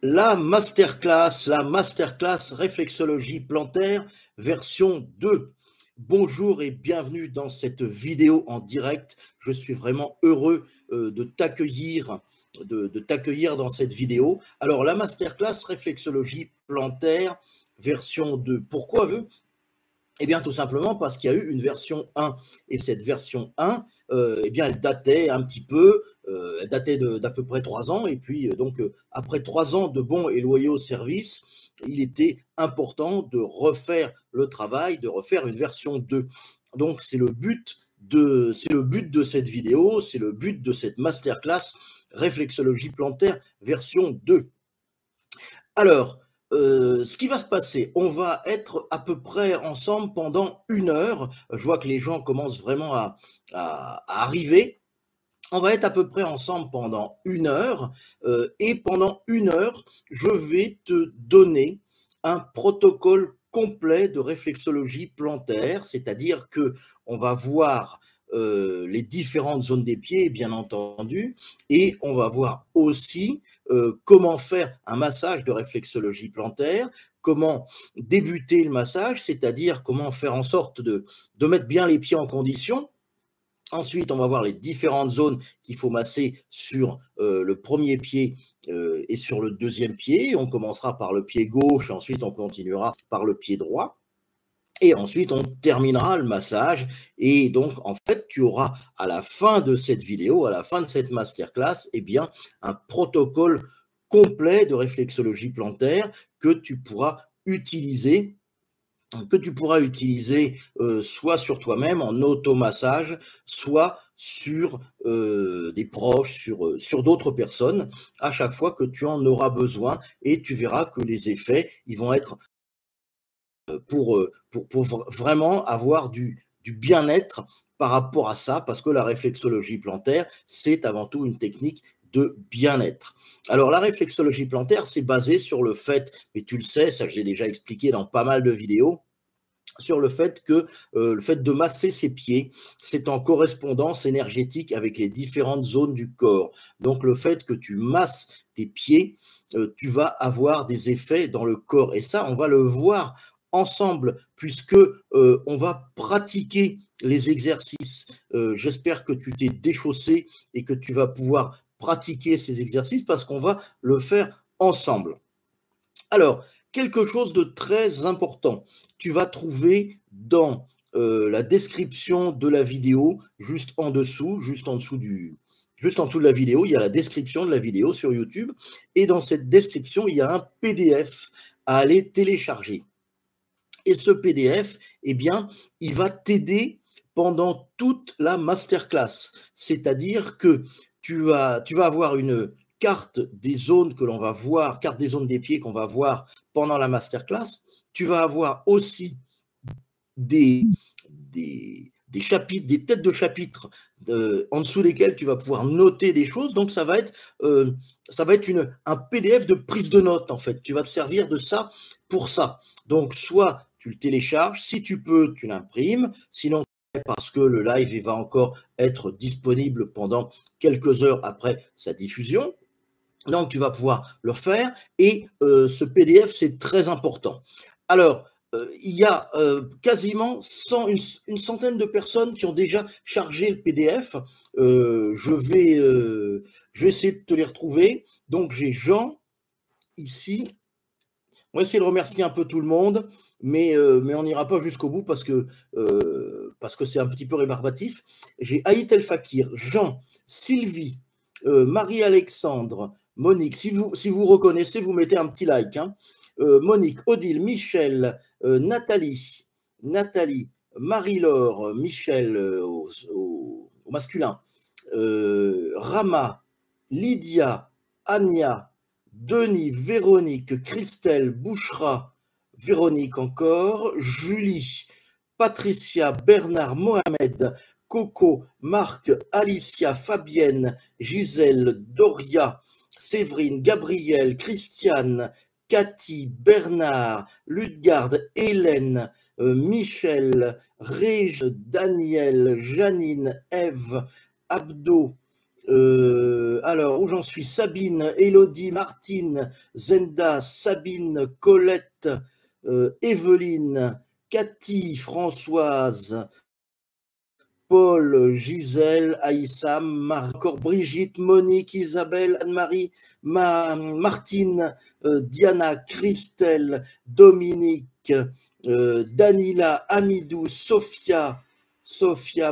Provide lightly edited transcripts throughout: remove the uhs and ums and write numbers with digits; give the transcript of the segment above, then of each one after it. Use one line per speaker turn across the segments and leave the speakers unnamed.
La masterclass réflexologie plantaire version 2. Bonjour et bienvenue dans cette vidéo en direct. Je suis vraiment heureux de t'accueillir dans cette vidéo. Alors, la masterclass réflexologie plantaire version 2. Pourquoi 2? Eh bien, tout simplement parce qu'il y a eu une version 1. Et cette version 1, eh bien, elle datait un petit peu, elle datait d'à peu près 3 ans. Et puis, après 3 ans de bons et loyaux services, il était important de refaire le travail, de refaire une version 2. Donc, c'est le but de cette vidéo, c'est le but de cette masterclass réflexologie plantaire version 2. Alors, ce qui va se passer, on va être à peu près ensemble pendant 1 heure. Je vois que les gens commencent vraiment à arriver. On va être à peu près ensemble pendant 1 heure. Et pendant 1 heure, je vais te donner un protocole complet de réflexologie plantaire, c'est-à-dire que on va voir les différentes zones des pieds, bien entendu, et on va voir aussi comment faire un massage de réflexologie plantaire, comment débuter le massage, c'est-à-dire comment faire en sorte de mettre bien les pieds en condition. Ensuite, on va voir les différentes zones qu'il faut masser sur le premier pied et sur le deuxième pied. On commencera par le pied gauche, ensuite on continuera par le pied droit. Et ensuite, on terminera le massage. Et donc, en fait, tu auras à la fin de cette vidéo, à la fin de cette masterclass, eh bien, un protocole complet de réflexologie plantaire que tu pourras utiliser soit sur toi-même en automassage, soit sur des proches, sur d'autres personnes, à chaque fois que tu en auras besoin. Et tu verras que les effets, ils vont être pour vraiment avoir du bien-être par rapport à ça, parce que la réflexologie plantaire, c'est avant tout une technique de bien-être. Alors, la réflexologie plantaire, c'est basé sur le fait, mais tu le sais, ça je l'ai déjà expliqué dans pas mal de vidéos, sur le fait que le fait de masser ses pieds, c'est en correspondance énergétique avec les différentes zones du corps. Donc, le fait que tu masses tes pieds, tu vas avoir des effets dans le corps. Et ça, on va le voir ensemble, puisque on va pratiquer les exercices. J'espère que tu t'es déchaussé et que tu vas pouvoir pratiquer ces exercices parce qu'on va le faire ensemble. Alors, quelque chose de très important, tu vas trouver dans la description de la vidéo, juste en dessous de la vidéo, il y a la description de la vidéo sur YouTube. Et dans cette description, il y a un PDF à aller télécharger. Et ce PDF, eh bien, il va t'aider pendant toute la masterclass. C'est-à-dire que tu vas avoir une carte des zones que l'on va voir, carte des zones des pieds qu'on va voir pendant la masterclass. Tu vas avoir aussi des chapitres, des têtes de chapitres en dessous desquelles tu vas pouvoir noter des choses. Donc, ça va être un PDF de prise de notes, en fait. Tu vas te servir de ça pour ça. Donc, soit tu le télécharges, si tu peux, tu l'imprimes. Sinon, parce que le live il va encore être disponible pendant quelques heures après sa diffusion. Donc, tu vas pouvoir le faire. Et ce PDF, c'est très important. Alors, il y a quasiment une centaine de personnes qui ont déjà chargé le PDF. Je vais essayer de te les retrouver. Donc, j'ai Jean ici. On va essayer de remercier un peu tout le monde, mais on n'ira pas jusqu'au bout parce que c'est un petit peu rébarbatif. J'ai Aït El Fakir, Jean, Sylvie, Marie-Alexandre, Monique. Si vous reconnaissez, vous mettez un petit like. Hein. Monique, Odile, Michel, Nathalie, Marie-Laure, Michel au masculin, Rama, Lydia, Anya, Denis, Véronique, Christelle, Bouchra, Véronique encore, Julie, Patricia, Bernard, Mohamed, Coco, Marc, Alicia, Fabienne, Gisèle, Doria, Séverine, Gabrielle, Christiane, Cathy, Bernard, Ludgarde, Hélène, Michel, Rég, Daniel, Janine, Ève, Abdo, Alors, où j'en suis? Sabine, Élodie, Martine, Zenda, Sabine, Colette, Evelyne, Cathy, Françoise, Paul, Gisèle, Aïssam, encore Brigitte, Monique, Isabelle, Anne-Marie, Martine, Diana, Christelle, Dominique, Danila, Amidou, Sophia,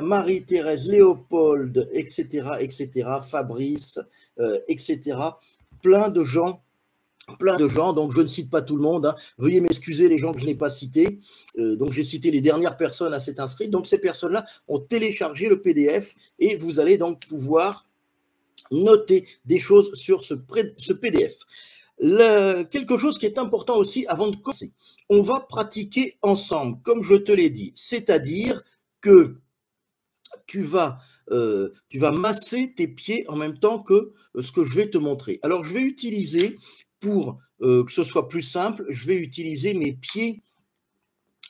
Marie-Thérèse, Léopold, etc., Fabrice, etc. Plein de gens, donc je ne cite pas tout le monde, hein. Veuillez m'excuser les gens que je n'ai pas cités. Donc j'ai cité les dernières personnes à s'être inscrites. Donc ces personnes-là ont téléchargé le PDF et vous allez donc pouvoir noter des choses sur ce PDF. Quelque chose qui est important aussi avant de commencer. On va pratiquer ensemble, comme je te l'ai dit, c'est-à-dire que tu vas masser tes pieds en même temps que ce que je vais te montrer. Alors, je vais utiliser, pour que ce soit plus simple, je vais utiliser mes pieds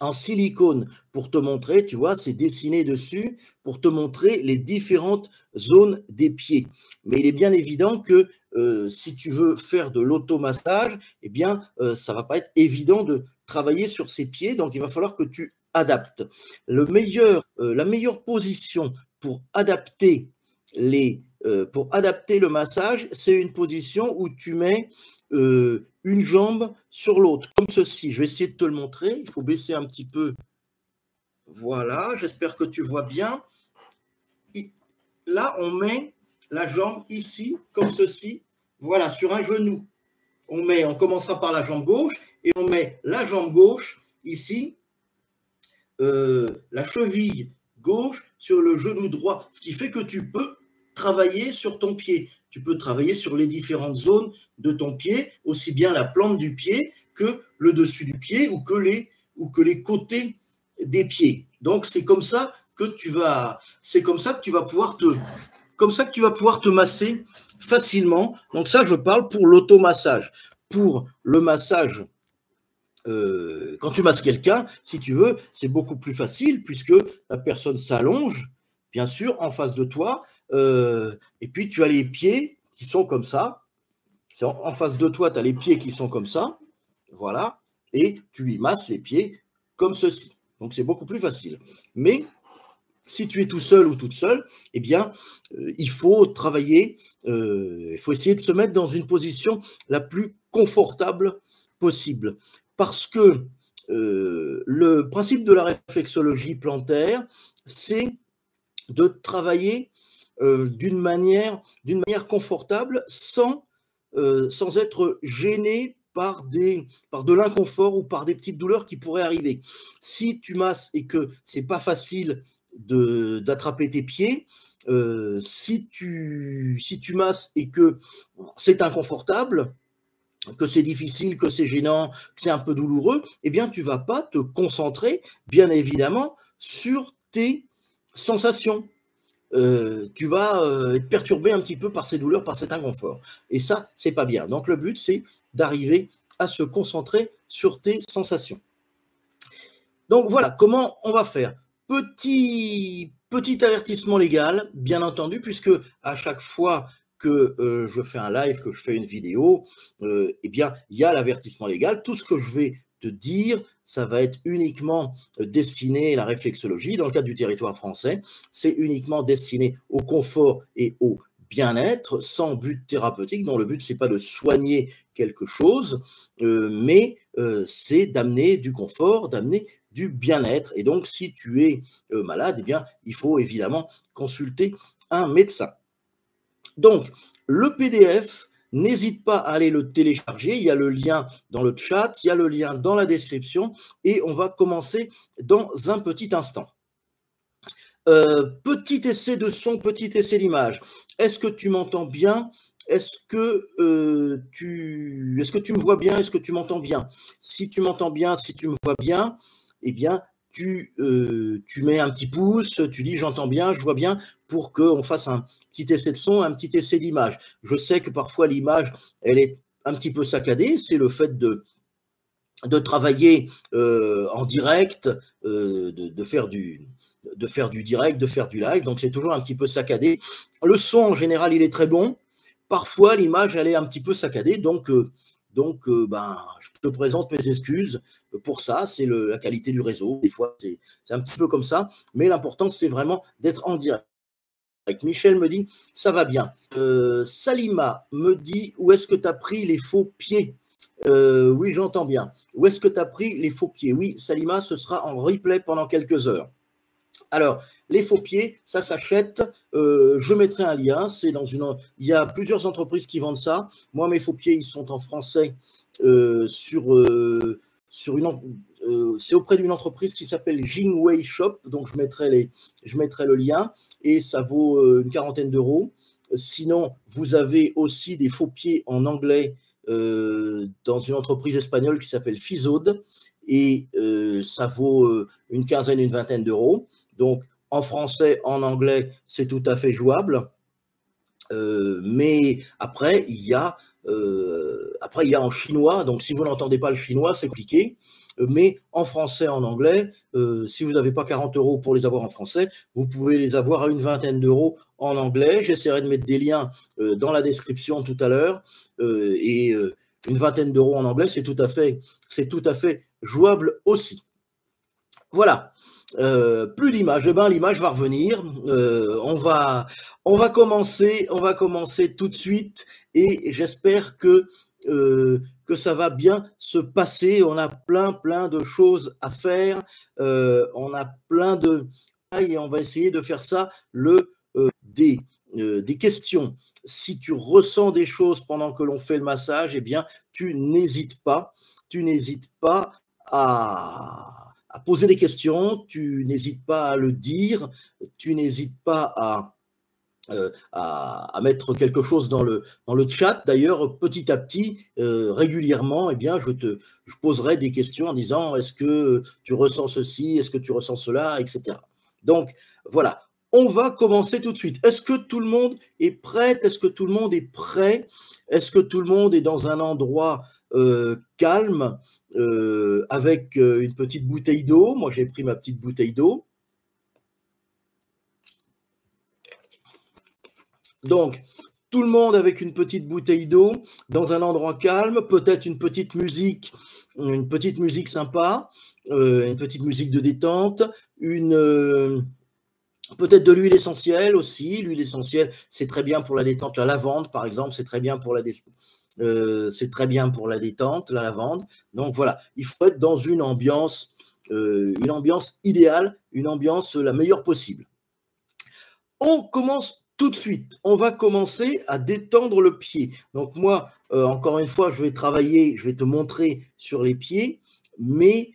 en silicone pour te montrer, tu vois, c'est dessiné dessus pour te montrer les différentes zones des pieds. Mais il est bien évident que si tu veux faire de l'automassage, eh bien, ça va pas être évident de travailler sur ces pieds, donc il va falloir que tu adaptes. La meilleure position pour adapter le massage, c'est une position où tu mets une jambe sur l'autre, comme ceci. Je vais essayer de te le montrer. Il faut baisser un petit peu. Voilà, j'espère que tu vois bien. Là, on met la jambe ici, comme ceci. Voilà, sur un genou. On commencera par la jambe gauche et on met la jambe gauche ici, la cheville gauche sur le genou droit, ce qui fait que tu peux travailler sur ton pied. Tu peux travailler sur les différentes zones de ton pied, aussi bien la plante du pied que le dessus du pied ou que les côtés des pieds. Donc c'est comme ça que tu vas pouvoir te masser facilement. Donc ça, je parle pour l'automassage. Pour le massage, quand tu masses quelqu'un, si tu veux, c'est beaucoup plus facile puisque la personne s'allonge, bien sûr, en face de toi, et puis tu as les pieds qui sont comme ça. En face de toi, tu as les pieds qui sont comme ça, voilà, et tu lui masses les pieds comme ceci. Donc c'est beaucoup plus facile. Mais si tu es tout seul ou toute seule, eh bien, il faut travailler, il faut essayer de se mettre dans une position la plus confortable possible. Parce que le principe de la réflexologie plantaire, c'est de travailler d'une manière confortable sans être gêné par de l'inconfort ou par des petites douleurs qui pourraient arriver. Si tu masses et que c'est pas facile d'attraper tes pieds, si tu masses et que c'est inconfortable, que c'est difficile, que c'est gênant, que c'est un peu douloureux, eh bien, tu vas pas te concentrer, bien évidemment, sur tes sensations. Tu vas être perturbé un petit peu par ces douleurs, par cet inconfort. Et ça, c'est pas bien. Donc, le but, c'est d'arriver à se concentrer sur tes sensations. Donc, voilà comment on va faire. Petit avertissement légal, bien entendu, puisque à chaque fois que je fais un live, que je fais une vidéo, eh bien, il y a l'avertissement légal. Tout ce que je vais te dire, ça va être uniquement destiné à la réflexologie. Dans le cadre du territoire français, c'est uniquement destiné au confort et au bien-être, sans but thérapeutique, dont le but, c'est pas de soigner quelque chose, mais c'est d'amener du confort, d'amener du bien-être. Et donc, si tu es malade, eh bien, il faut évidemment consulter un médecin. Donc, le PDF, n'hésite pas à aller le télécharger. Il y a le lien dans le chat, il y a le lien dans la description et on va commencer dans un petit instant. Petit essai de son, petit essai d'image. Est-ce que tu m'entends bien? Est-ce que tu me vois bien? Est-ce que tu m'entends bien? Si tu m'entends bien, si tu me vois bien, eh bien, tu mets un petit pouce, tu dis j'entends bien, je vois bien, pour qu'on fasse un petit essai de son, un petit essai d'image. Je sais que parfois l'image, elle est un petit peu saccadée, c'est le fait de travailler en direct, de faire faire du direct, de faire du live, donc c'est toujours un petit peu saccadé. Le son, en général, il est très bon. Parfois, l'image, elle est un petit peu saccadée, donc ben, je te présente mes excuses pour ça. C'est la qualité du réseau. Des fois, c'est un petit peu comme ça, mais l'important, c'est vraiment d'être en direct. Michel me dit, ça va bien. Salima me dit, où est-ce que tu as pris les faux pieds? Oui, j'entends bien. Où est-ce que tu as pris les faux pieds? Oui, Salima, ce sera en replay pendant quelques heures. Alors, les faux pieds, ça s'achète. Je mettrai un lien. Il y a plusieurs entreprises qui vendent ça. Moi, mes faux pieds, ils sont en français c'est auprès d'une entreprise qui s'appelle Jingwei Shop. Donc, je mettrai le lien et ça vaut une quarantaine d'euros. Sinon, vous avez aussi des faux pieds en anglais dans une entreprise espagnole qui s'appelle Fizode et ça vaut une quinzaine, une vingtaine d'euros. Donc, en français, en anglais, c'est tout à fait jouable. Mais après, il y a en chinois. Donc, si vous n'entendez pas le chinois, c'est compliqué. Mais en français, en anglais, si vous n'avez pas 40 euros pour les avoir en français, vous pouvez les avoir à une vingtaine d'euros en anglais. J'essaierai de mettre des liens dans la description tout à l'heure. Et une vingtaine d'euros en anglais, c'est tout à fait jouable aussi. Voilà. Plus d'image. Ben, l'image va revenir. On va commencer tout de suite et j'espère que ça va bien se passer. On a plein de choses à faire. On a plein de et on va essayer de faire ça des questions. Si tu ressens des choses pendant que l'on fait le massage, eh bien, tu n'hésites pas à poser des questions, tu n'hésites pas à le dire, tu n'hésites pas à mettre quelque chose dans le chat. D'ailleurs, petit à petit, régulièrement, eh bien, je poserai des questions en disant est-ce que tu ressens ceci, est-ce que tu ressens cela, etc. Donc, voilà. On va commencer tout de suite. Est-ce que tout le monde est prêt? Est-ce que tout le monde est prêt? Est-ce que tout le monde est dans un endroit calme avec une petite bouteille d'eau? Moi, j'ai pris ma petite bouteille d'eau. Donc, tout le monde avec une petite bouteille d'eau, dans un endroit calme, peut-être une petite musique sympa, une petite musique de détente, peut-être de l'huile essentielle aussi. L'huile essentielle, c'est très bien pour la détente. La lavande, par exemple, c'est très bien pour la détente, la lavande. Donc voilà, il faut être dans une ambiance idéale, une ambiance la meilleure possible. On commence tout de suite. On va commencer à détendre le pied. Donc moi, encore une fois, je vais te montrer sur les pieds, mais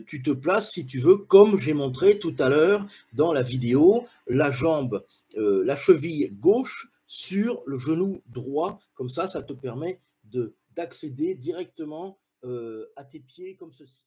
tu te places, si tu veux, comme j'ai montré tout à l'heure dans la vidéo, la cheville gauche sur le genou droit. Comme ça te permet d'accéder directement à tes pieds comme ceci.